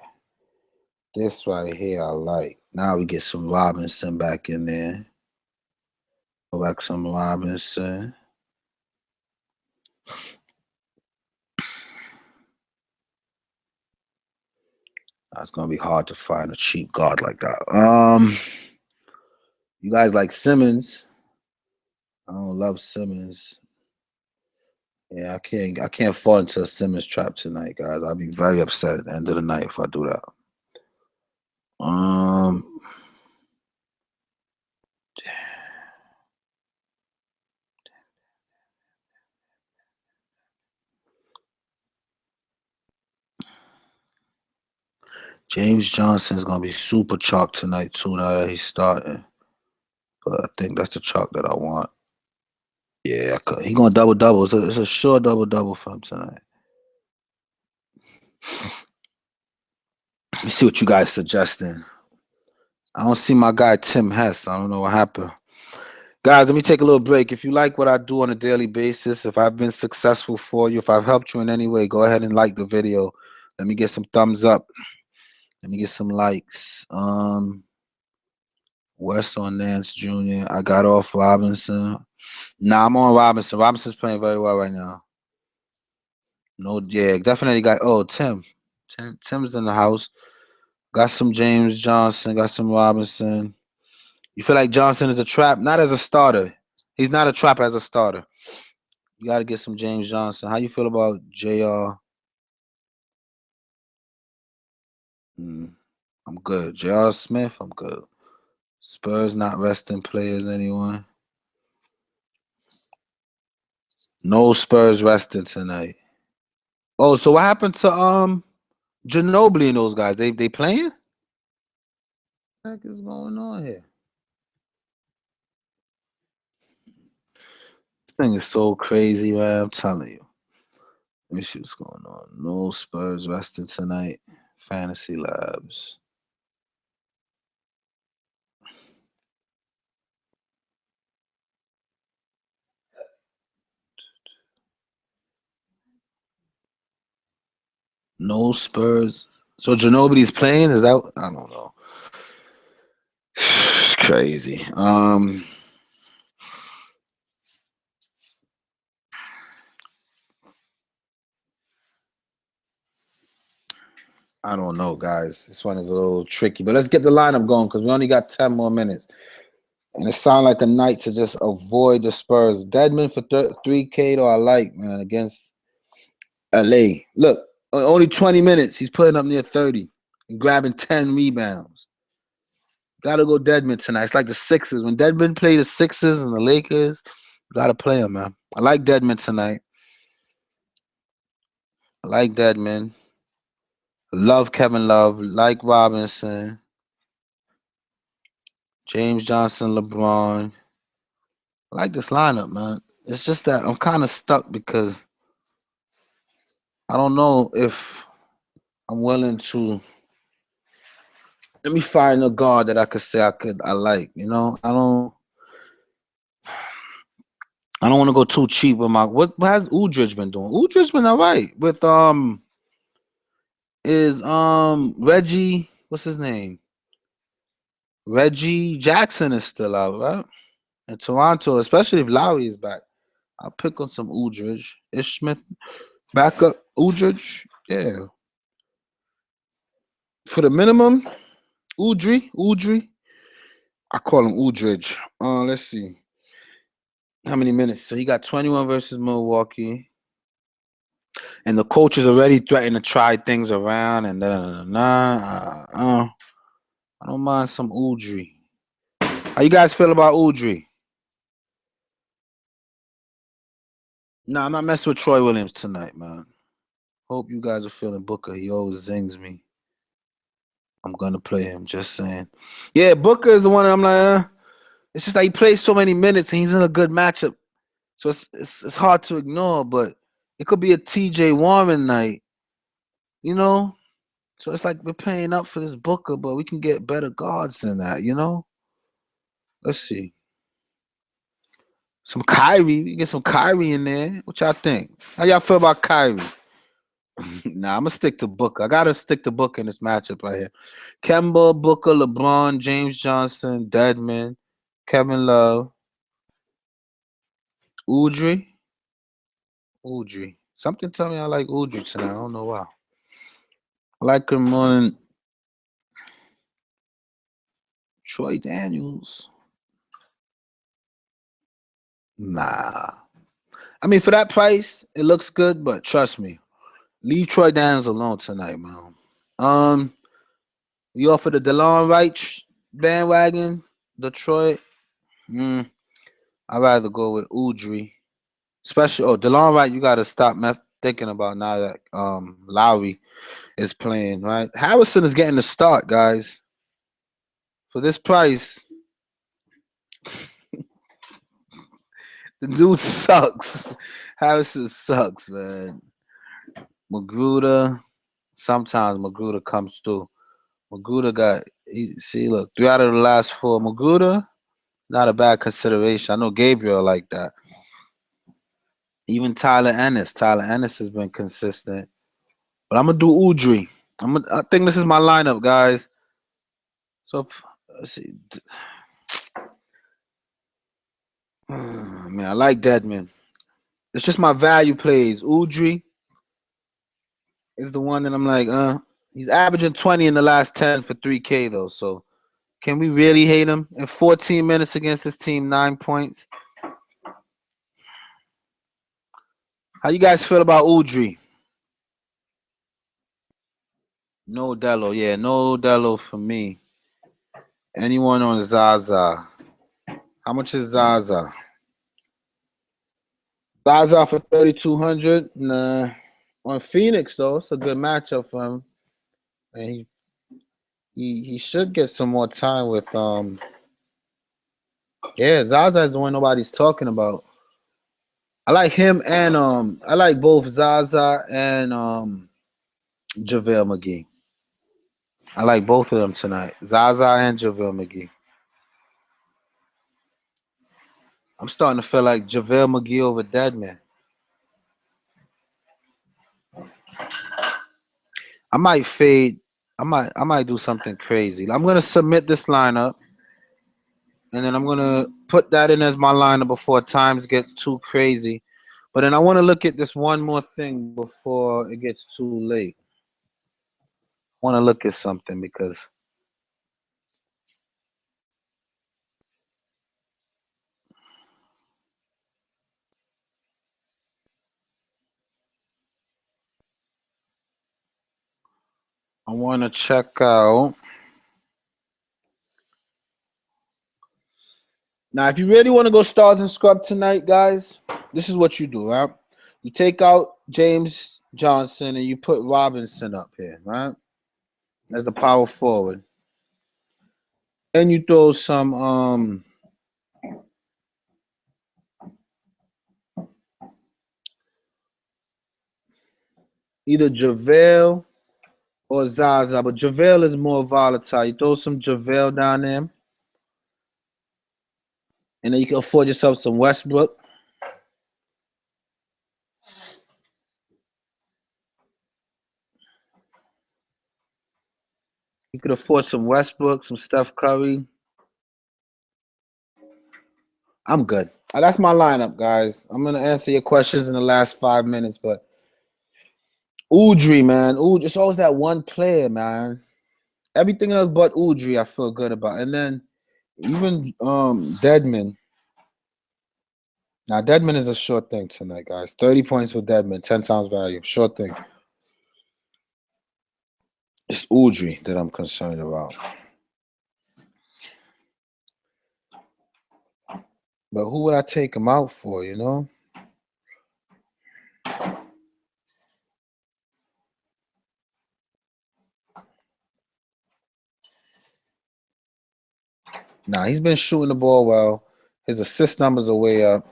This right here I like. Now we get some Robinson back in there. Go back some Robinson. It's gonna be hard to find a cheap guard like that. You guys like Simmons? I don't love Simmons. Yeah, I can't fall into a Simmons trap tonight, guys. I'll be very upset at the end of the night if I do that. James Johnson is gonna be super chalk tonight too. Now that he's starting, but I think that's the chalk that I want. Yeah, he's gonna double. It's a sure double for him tonight. Let me see what you guys suggesting. I don't see my guy Tim Hess. I don't know what happened. Guys, let me take a little break. If you like what I do on a daily basis, if I've been successful for you, if I've helped you in any way, go ahead and like the video. Let me get some thumbs up. Let me get some likes. West on Nance Jr. I got off Robinson. Nah, I'm on Robinson. Robinson's playing very well right now. No, yeah, definitely got. Oh, Tim Tim's in the house. Got some James Johnson. Got some Robinson. You feel like Johnson is a trap? Not as a starter. He's not a trap as a starter. You got to get some James Johnson. How you feel about Jr.? I'm good. J.R. Smith, I'm good. Spurs not resting players, anyone? No Spurs rested tonight. Oh, so what happened to Ginobili and those guys? They playing? What the heck is going on here? This thing is so crazy, man. I'm telling you. Let me see what's going on. No Spurs resting tonight. Fantasy Labs. No Spurs. So Ginobili's playing? Is that? I don't know. It's crazy. I don't know, guys. This one is a little tricky, but let's get the lineup going because we only got 10 more minutes. And it sounds like a night to just avoid the Spurs. Deadman for 3K, though, I like, man, against LA. Look, only 20 minutes. He's putting up near 30 and grabbing 10 rebounds. Gotta go Deadman tonight. It's like the Sixers. When Deadman play the Sixers and the Lakers, gotta play him, man. I like Deadman tonight. I like Deadman. Love Kevin Love. Like Robinson. James Johnson, LeBron. I like this lineup, man. It's just that I'm kind of stuck because I don't know if I'm willing to. Let me find a guard that I could say I like. You know, I don't want to go too cheap with my what has Udrich been doing? Udrich been all right with is Reggie, what's his name? Reggie Jackson is still out, right? In Toronto, especially if Lowry is back. I'll pick on some Udrich. Ish Smith back up Udrich. Yeah. For the minimum, Udry. I call him Udridge. Let's see. How many minutes? So he got 21 versus Milwaukee. And the coach is already threatening to try things around and I don't mind some Udry. How you guys feel about Udry? Nah, I'm not messing with Troy Williams tonight, man. Hope you guys are feeling Booker. He always zings me. I'm gonna play him, just saying. Yeah, Booker is the one that I'm like, it's just like he plays so many minutes and he's in a good matchup. So it's hard to ignore, but it could be a TJ Warren night, you know? So it's like we're paying up for this Booker, but we can get better guards than that, you know? Let's see. Some Kyrie. We can get some Kyrie in there. What y'all think? How y'all feel about Kyrie? Nah, I'm gonna stick to Booker. I gotta stick to Booker in this matchup right here. Kemba, Booker, LeBron, James Johnson, Deadman, Kevin Love, Udry. Something tell me I like Udry tonight. I don't know why. I like him more than Troy Daniels. Nah. I mean, for that price, it looks good, but trust me, leave Troy Daniels alone tonight, man. We offer the DeLon Wright bandwagon, Detroit. I'd rather go with Udry. Especially, DeLon Wright, you got to stop thinking about now that Lowry is playing, right? Harrison is getting the start, guys. For this price, the dude sucks. Harrison sucks, man. Magruder, sometimes Magruder comes through. Magruder look, 3 out of the last 4. Magruder, not a bad consideration. I know Gabriel like that. Even Tyler Ennis. Tyler Ennis has been consistent. But I'm going to do Udry. I think this is my lineup, guys. So, let's see. Man, I like Deadman. It's just my value plays. Udry, is the one that I'm like, he's averaging 20 in the last 10 for 3K though. So can we really hate him? In 14 minutes against his team, 9 points. How you guys feel about Udry? No Dello, yeah, no Dello for me. Anyone on Zaza? How much is Zaza? Zaza for 3,200. Nah. On Phoenix though, it's a good matchup for him, and he should get some more time with Yeah, Zaza is the one nobody's talking about. I like him and I like both Zaza and JaVale McGee. I like both of them tonight. Zaza and JaVale McGee. I'm starting to feel like JaVale McGee over Deadman. I might fade. I might do something crazy. I'm gonna submit this lineup, and then I'm gonna put that in as my lineup before times gets too crazy. But then I want to look at this one more thing before it gets too late. I want to look at something because I want to check out. Now, if you really want to go stars and scrub tonight, guys, this is what you do, right? You take out James Johnson and you put Robinson up here, right? As the power forward. Then you throw some either JaVale or Zaza, but JaVale is more volatile. You throw some JaVale down there, and then you can afford yourself some Westbrook. You could afford some Westbrook, some Steph Curry. I'm good. That's my lineup, guys. I'm gonna answer your questions in the last 5 minutes, but Udry, man. Udry, it's always that one player, man. Everything else but Udry, I feel good about. And then even Deadman. Now Deadman is a short thing tonight, guys. 30 points for Deadman, 10 times value. Short thing. It's Udry that I'm concerned about. But who would I take him out for, you know? Nah, he's been shooting the ball well. His assist numbers are way up.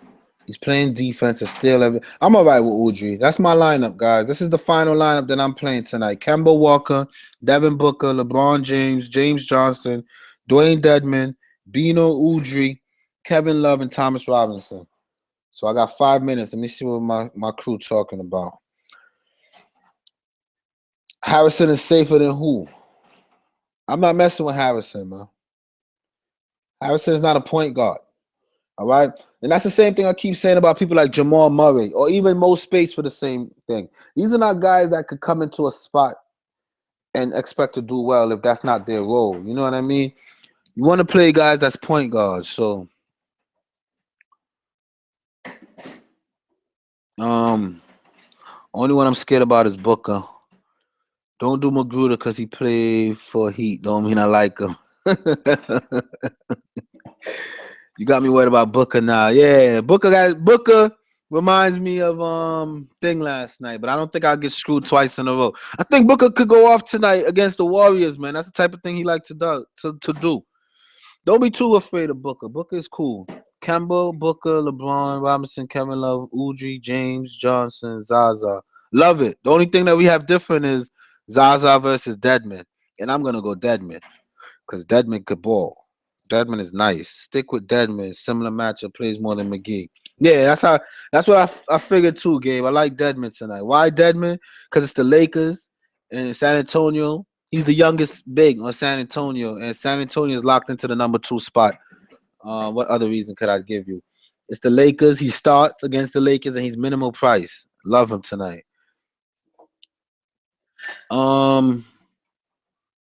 He's playing defense and still I'm all right with Udry. That's my lineup, guys. This is the final lineup that I'm playing tonight. Kemba Walker, Devin Booker, LeBron James, James Johnson, Dwayne Dedman, Bino Udry, Kevin Love, and Thomas Robinson. So I got 5 minutes. Let me see what my crew talking about. Harrison is safer than who? I'm not messing with Harrison, man. Harrison is not a point guard. All right. And that's the same thing I keep saying about people like Jamal Murray or even Mo Space for the same thing. These are not guys that could come into a spot and expect to do well if that's not their role. You know what I mean? You want to play guys that's point guards. So only one I'm scared about is Booker. Don't do Magruder because he played for Heat. Don't mean I like him. You got me worried about Booker now. Yeah, Booker reminds me of thing last night, but I don't think I'll get screwed twice in a row. I think Booker could go off tonight against the Warriors, man. That's the type of thing he likes to do. Don't be too afraid of Booker. Booker is cool. Kemba, Booker, LeBron, Robinson, Kevin Love, Udry, James, Johnson, Zaza. Love it. The only thing that we have different is Zaza versus Deadman. And I'm gonna go Deadman because Deadman could ball. Deadman is nice. Stick with Deadman. Similar matchup, plays more than McGee. Yeah, that's what I figured too, Gabe. I like Deadman tonight. Why Deadman? Because it's the Lakers and San Antonio. He's the youngest big on San Antonio, and San Antonio is locked into the number 2 spot. What other reason could I give you? It's the Lakers. He starts against the Lakers, and he's minimal price. Love him tonight. Um,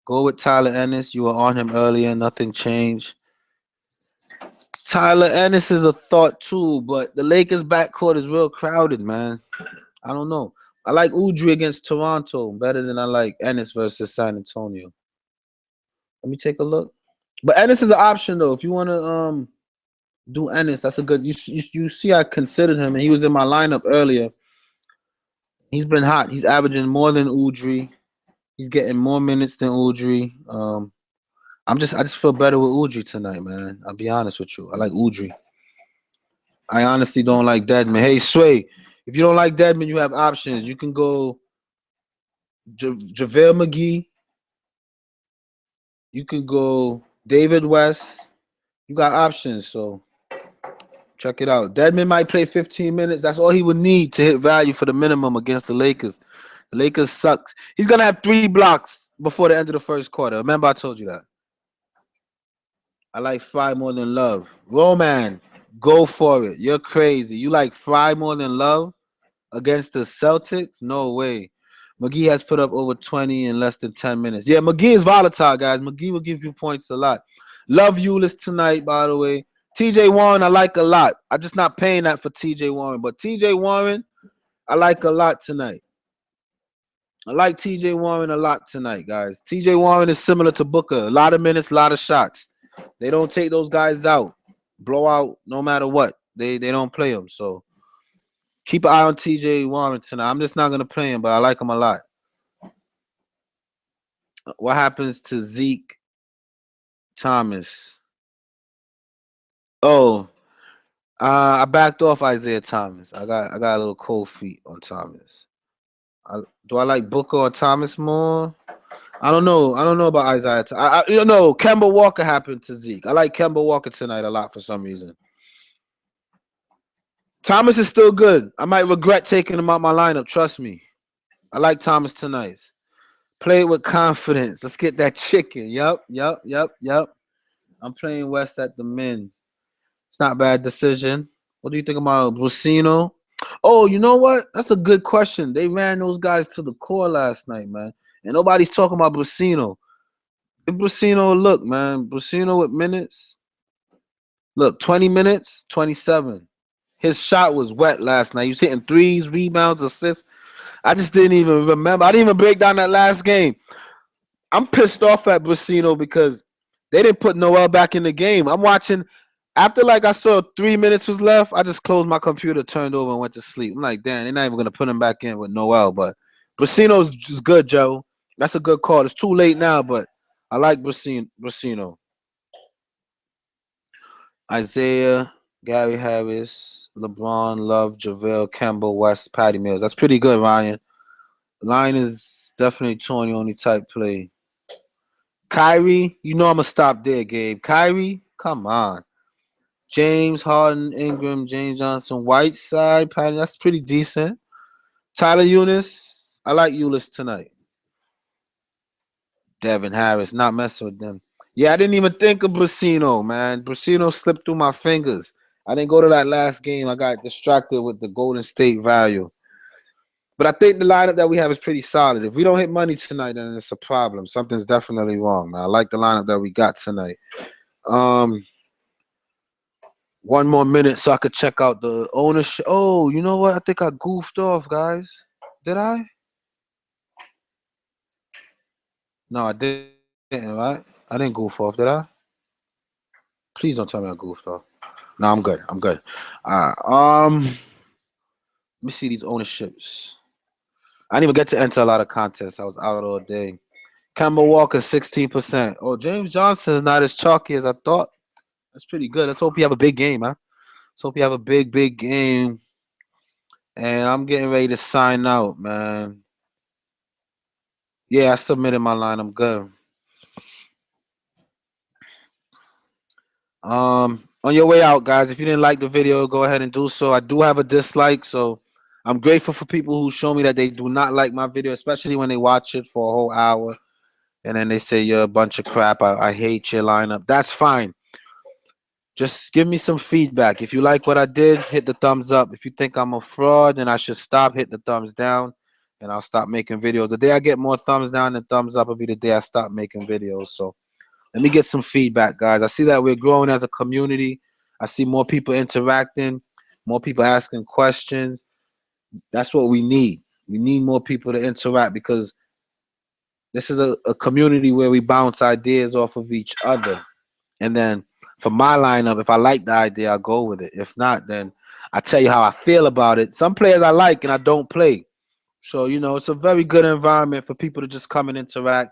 go with Tyler Ennis. You were on him earlier. Nothing changed. Tyler Ennis is a thought too, but the Lakers backcourt is real crowded, man. I don't know. I like Udry against Toronto better than I like Ennis versus San Antonio. Let me take a look. But Ennis is an option though. If you want to do Ennis, that's a good. You see, I considered him, and he was in my lineup earlier. He's been hot. He's averaging more than Udry. He's getting more minutes than Udry. I just feel better with Udry tonight, man. I'll be honest with you. I like Udry. I honestly don't like Deadman. Hey, Sway, if you don't like Deadman, you have options. You can go JaVale McGee. You can go David West. You got options, so check it out. Deadman might play 15 minutes. That's all he would need to hit value for the minimum against the Lakers. The Lakers sucks. He's going to have 3 blocks before the end of the first quarter. Remember I told you that. I like Fry more than Love. Roman, go for it. You're crazy. You like Fry more than Love against the Celtics? No way. McGee has put up over 20 in less than 10 minutes. Yeah, McGee is volatile, guys. McGee will give you points a lot. Love Eulis tonight, by the way. TJ Warren, I like a lot. I'm just not paying that for TJ Warren. But TJ Warren, I like a lot tonight. I like TJ Warren a lot tonight, guys. TJ Warren is similar to Booker. A lot of minutes, a lot of shots. They don't take those guys out. Blow out no matter what. They don't play them. So keep an eye on TJ Warren tonight. I'm just not going to play him, but I like him a lot. What happens to Zeke Thomas? Oh, I backed off Isaiah Thomas. I got a little cold feet on Thomas. Do I like Booker or Thomas more? I don't know. I don't know about Isaiah. Kemba Walker happened to Zeke. I like Kemba Walker tonight a lot for some reason. Thomas is still good. I might regret taking him out my lineup. Trust me. I like Thomas tonight. Play it with confidence. Let's get that chicken. Yup. I'm playing West at the min. It's not a bad decision. What do you think about Brusino? Oh, you know what? That's a good question. They ran those guys to the core last night, man. And nobody's talking about Brusino. Give Brusino a look, man. Brusino with minutes. Look, 20 minutes, 27. His shot was wet last night. He was hitting threes, rebounds, assists. I just didn't even remember. I didn't even break down that last game. I'm pissed off at Brusino because they didn't put Noel back in the game. I'm watching. After I saw 3 minutes was left, I just closed my computer, turned over, and went to sleep. I'm like, damn, they're not even going to put him back in with Noel. But Brusino's just good, Joe. That's a good call. It's too late now, but I like Brusino. Isaiah, Gary Harris, LeBron, Love, JaVale, Kemba, West, Patty Mills. That's pretty good, Ryan. The line is definitely Tony type play. Kyrie, you know I'm going to stop there, Gabe. Kyrie, come on. James Harden, Ingram, James Johnson, Whiteside, Patty. That's pretty decent. Tyler Eunice, I like Eunice tonight. Devin Harris, not messing with them. Yeah, I didn't even think of Brusino, man. Brusino slipped through my fingers. I didn't go to that last game. I got distracted with the Golden State value. But I think the lineup that we have is pretty solid. If we don't hit money tonight, then it's a problem. Something's definitely wrong, man. I like the lineup that we got tonight. One more minute so I could check out the ownership. Oh, you know what? I think I goofed off, guys. Did I? No, I didn't, right? I didn't goof off, did I? Please don't tell me I goofed off. No, I'm good. Let me see these ownerships. I didn't even get to enter a lot of contests. I was out all day. Kemba Walker, 16%. Oh, James Johnson is not as chalky as I thought. That's pretty good. Let's hope you have a big game, man. Let's hope you have a big game. And I'm getting ready to sign out, man. Yeah, I submitted my line. I'm good. On your way out, guys, if you didn't like the video, go ahead and do so. I do have a dislike, so I'm grateful for people who show me that they do not like my video, especially when they watch it for a whole hour. And then they say, you're a bunch of crap. I hate your lineup. That's fine. Just give me some feedback. If you like what I did, hit the thumbs up. If you think I'm a fraud and I should stop, hit the thumbs down. and I'll stop making videos. The day I get more thumbs down than thumbs up will be the day I stop making videos. So let me get some feedback, guys. I see that we're growing as a community. I see more people interacting, more people asking questions. That's what we need. We need more people to interact because this is a community where we bounce ideas off of each other. And then for my lineup, if I like the idea, I'll go with it. If not, then I tell you how I feel about it. Some players I like and I don't play. So, it's a very good environment for people to just come and interact.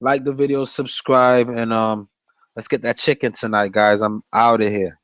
Like the video, subscribe, and let's get that chicken tonight, guys. I'm out of here.